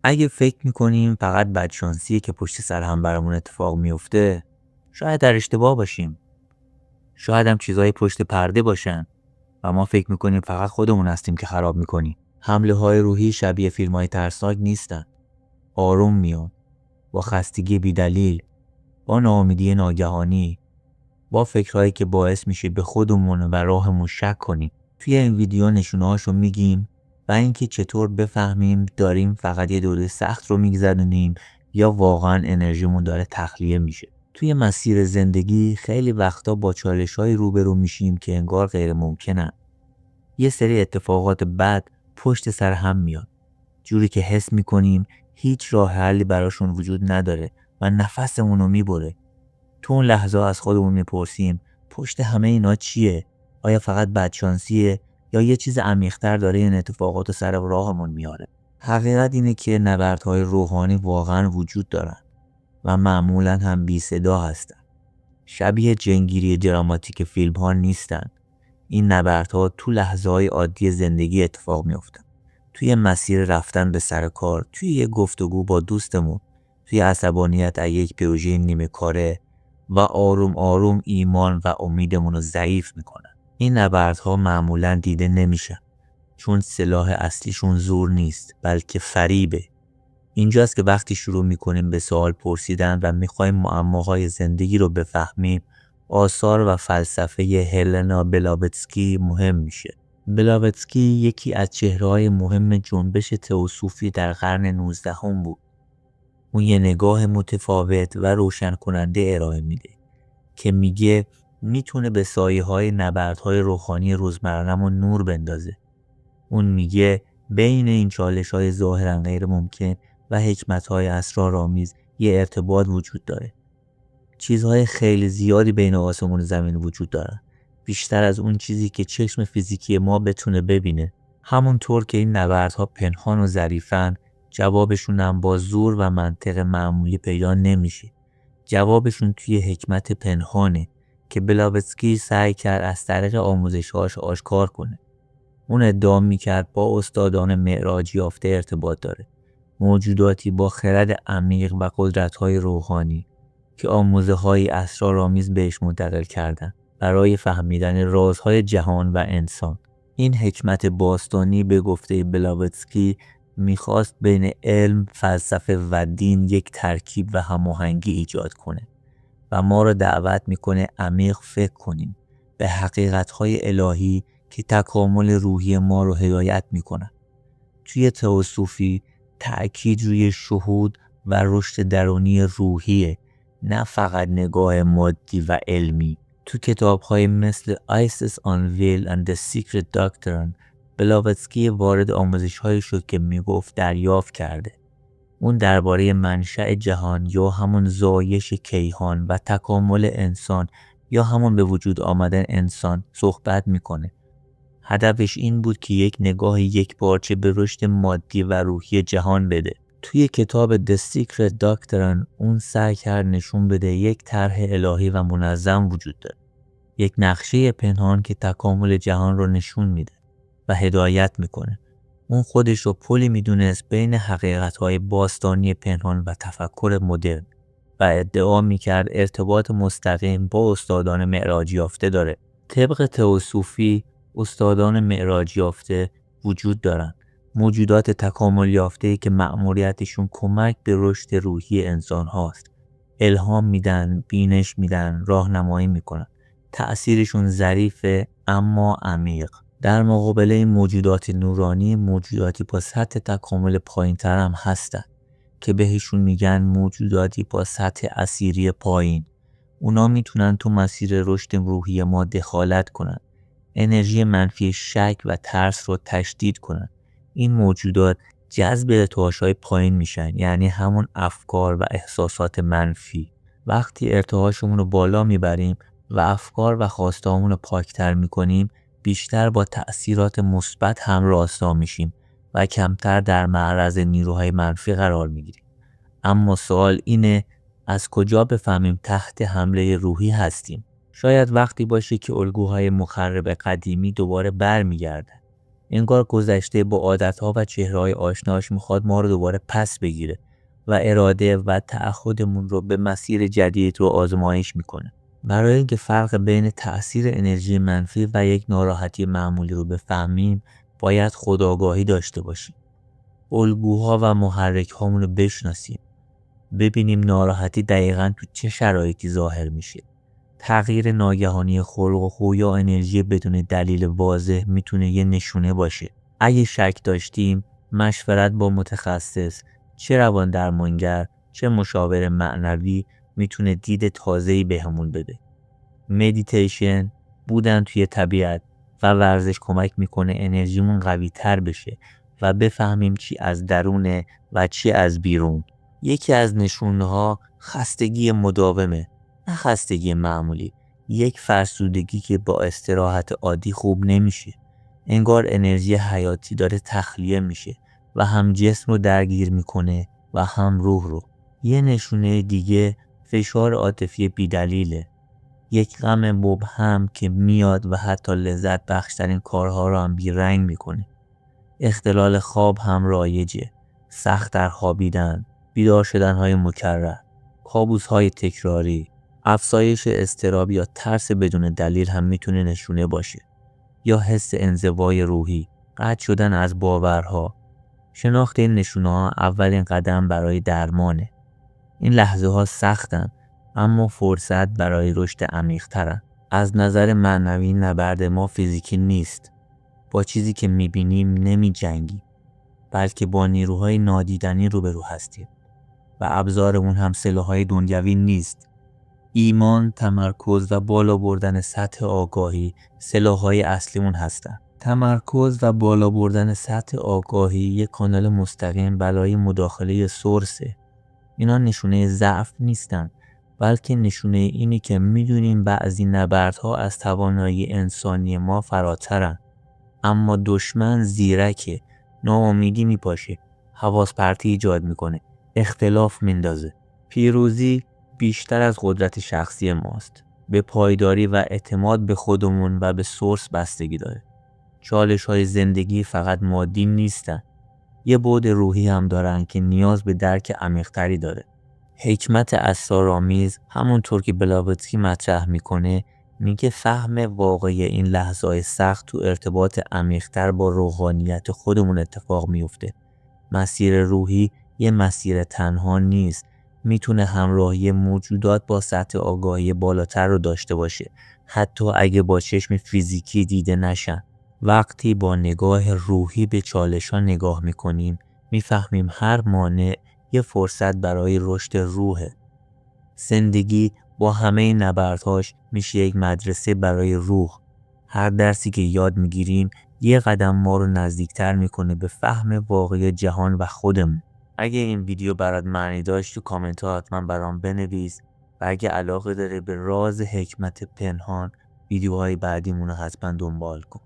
اگه فکر میکنیم فقط بدشانسیه که پشت سر هم برامون اتفاق میفته، شاید در اشتباه باشیم. شاید هم چیزای پشت پرده باشن و ما فکر میکنیم فقط خودمون هستیم که خراب میکنیم. حمله های روحی شبیه فیلم های ترسناک نیستن. آروم میان، با خستگی بیدلیل، با ناامیدی ناگهانی، با فکرهایی که باعث میشه به خودمون و راهمون شک کنیم. توی این ویدیو نشونه‌هاشو میگیم و اینکه چطور بفهمیم داریم فقط یه دوره سخت رو میگذرونیم یا واقعا انرژیمون داره تخلیه میشه. توی مسیر زندگی خیلی وقتا با چالش‌های روبرو میشیم که انگار غیر ممکنن. یه سری اتفاقات بد پشت سر هم میاد، جوری که حس میکنیم هیچ راه حلی براشون وجود نداره و نفسمون رو میبره. تو اون لحظه از خودمون میپرسیم پشت همه اینا چیه؟ آیا فقط بدشانسیه یا یه چیز عمیق‌تر داره این اتفاقات سر راهمون میاره؟ حقیقت اینه که نبردهای روحانی واقعا وجود دارن و معمولا هم بی صدا هستن. شبیه جنگیری دراماتیک فیلم ها نیستن. این نبردها تو لحظه های عادی زندگی اتفاق میافتن. توی مسیر رفتن به سر کار، توی یه گفتگو با دوستمون، توی عصبانیت از یک پروژه نیمه کاره و آروم آروم ایمان و امیدمون رو ضعیف میکنن. این نبردها معمولا دیده نمیشن چون سلاح اصلیشون زور نیست بلکه فریبه. اینجاست که وقتی شروع میکنیم به سوال پرسیدن و میخوایم معماهای زندگی رو بفهمیم، آثار و فلسفه هلنا بلاواتسکی مهم میشه. بلاواتسکی یکی از چهره‌های مهم جنبش تئوسوفی در قرن 19 بود. اون یه نگاه متفاوت و روشن کننده ارائه میده که میگه میتونه به سایه‌های نبردهای روحانی روزمره‌مون نور بندازه. اون میگه بین این چالش‌های ظاهراً غیر ممکن و حکمت‌های اسرارآمیز یه ارتباط وجود داره. چیزهای خیلی زیادی بین آسمون و زمین وجود دارن، بیشتر از اون چیزی که چشم فیزیکی ما بتونه ببینه. همونطور که این نبردها پنهان و ظریفن، جوابشون هم با زور و منطق معمولی پیدا نمیشه. جوابشون توی حکمت پنهانه که بلاواتسکی سعی کرد از طریق آموزش‌هاش آشکار کنه. اون ادعا میکرد با استادان معراج یافته ارتباط داره، موجوداتی با خرد عمیق و قدرت‌های روحانی که آموزه‌های اسرارآمیز بهش منتقل کردن برای فهمیدن رازهای جهان و انسان. این حکمت باستانی به گفته بلاواتسکی میخواست بین علم، فلسفه و دین یک ترکیب و هماهنگی ایجاد کنه و ما رو دعوت میکنه عمیق فکر کنیم به حقیقت‌های الهی که تکامل روحی ما رو هدایت میکنن. توی تئوسوفی تأکید روی شهود و رشد درونی روحیه، نه فقط نگاه مادی و علمی. تو کتاب‌های مثل Isis Unveiled and The Secret Doctrine، بلاواتسکی وارد آموزش‌هایی شد که میگفت دریافت کرده. اون درباره منشأ جهان یا همون زایش کیهان و تکامل انسان یا همون به وجود آمدن انسان صحبت میکنه. هدفش این بود که یک نگاه یکپارچه به رشد مادی و روحی جهان بده. توی کتاب The Secret Doctrine اون سعی کرد نشون بده یک طرح الهی و منظم وجود داره، یک نقشه پنهان که تکامل جهان رو نشون میده و هدایت میکنه. اون خودش رو پلی میدونست بین حقیقت‌های باستانی پنهان و تفکر مدرن و ادعا میکرد ارتباط مستقیم با استادان معراج یافته داره. طبق تئوسوفی استادان معراج یافته وجود دارن، موجودات تکامل یافته‌ای که مأموریتشون کمک به رشد روحی انسان هاست. الهام میدن، بینش میدن، راهنمایی میکنن. تأثیرشون ظریفه اما عمیق. در مقابل این موجودات نورانی، موجوداتی با سطح تکامل پایین‌تر هم هستن که بهشون میگن موجوداتی با سطح اسیری پایین. اونا میتونن تو مسیر رشد روحی ما دخالت کنن، انرژی منفی شک و ترس رو تشدید کنن. این موجودات جذب ارتعاش‌های پایین میشن، یعنی همون افکار و احساسات منفی. وقتی ارتعاشمون رو بالا میبریم و افکار و خواسته‌هامون رو پاکتر میکنیم، بیشتر با تأثیرات مثبت همراستا میشیم و کمتر در معرض نیروهای منفی قرار میگیریم. اما سوال اینه از کجا بفهمیم تحت حمله روحی هستیم؟ شاید وقتی باشه که الگوهای مخرب قدیمی دوباره برمیگردن. انگار گذشته با عادتها و چهره‌های آشناش میخواد ما رو دوباره پس بگیره و اراده و تعهدمون رو به مسیر جدید رو آزمایش میکنه. برای اینکه فرق بین تأثیر انرژی منفی و یک ناراحتی معمولی رو بفهمیم، باید خودآگاهی داشته باشیم. الگوها و محرک هامون رو بشناسیم. ببینیم ناراحتی دقیقاً تو چه شرایطی ظاهر میشه. تغییر ناگهانی خلق و خو یا انرژی بدون دلیل واضح میتونه یه نشونه باشه. اگه شک داشتیم، مشورت با متخصص، چه روان درمانگر، چه مشاور معنوی میتونه دید تازه‌ای بهمون بده. مدیتیشن، بودن توی طبیعت و ورزش کمک میکنه انرژیمون قوی تر بشه و بفهمیم چی از درونه و چی از بیرون. یکی از نشونه‌ها خستگی مداومه، نه خستگی معمولی. یک فرسودگی که با استراحت عادی خوب نمیشه. انگار انرژی حیاتی داره تخلیه میشه و هم جسم رو درگیر میکنه و هم روح رو. یه نشونه دیگه فشار عاطفی بی‌دلیله. یک غم مبهم که میاد و حتی لذت بخشترین کارها رو هم بیرنگ میکنه. اختلال خواب هم رایجه. سخت در خوابیدن، بیدار شدن های مکرر، کابوس های تکراری، افزایش اضطراب یا ترس بدون دلیل هم میتونه نشونه باشه. یا حس انزوای روحی، قطع شدن از باورها. شناخت این نشونه ها اولین قدم برای درمانه. این لحظه ها سختن، اما فرصت برای رشد عمیق ترن. از نظر معنوی نبرد ما فیزیکی نیست. با چیزی که میبینیم نمی جنگیم، بلکه با نیروهای نادیدنی روبرو هستیم و ابزارمون هم سلاح‌های دنیوی نیست. ایمان، تمرکز و بالا بردن سطح آگاهی سلاح‌های اصلیمون هستن. تمرکز و بالا بردن سطح آگاهی یک کانال مستقیم برای مداخله سورسه. اینا نشونه ضعف نیستن، بلکه نشونه اینی که میدونیم بعضی نبردها از توانایی انسانی ما فراترن. اما دشمن زیرکه، ناامیدی میپاشه، حواس پرتی ایجاد میکنه، اختلاف میندازه. پیروزی بیشتر از قدرت شخصی ماست. به پایداری و اعتماد به خودمون و به سورس بستگی داره. چالش های زندگی فقط مادی نیستن. یه بعد روحی هم دارن که نیاز به درک عمیق‌تری داره. حکمت اسرارآمیز، همونطور که بلاوتسکی مطرح میکنه، میگه فهم واقعی این لحظه‌های سخت تو ارتباط عمیق‌تر با روحانیت خودمون اتفاق میفته. مسیر روحی یه مسیر تنها نیست. میتونه همراهی موجودات با سطح آگاهی بالاتر رو داشته باشه، حتی اگه با چشم فیزیکی دیده نشن. وقتی با نگاه روحی به چالش‌ها نگاه میکنیم، میفهمیم هر مانع یه فرصت برای رشد روحه. زندگی با همه نبردهاش میشه یک مدرسه برای روح. هر درسی که یاد میگیریم یه قدم ما رو نزدیکتر میکنه به فهم واقعی جهان و خودمون. اگه این ویدیو برات معنی داشت تو کامنت ها حتما برام بنویس و اگه علاقه داره به راز حکمت پنهان، ویدیوهای بعدیمون رو حتما دنبال کن.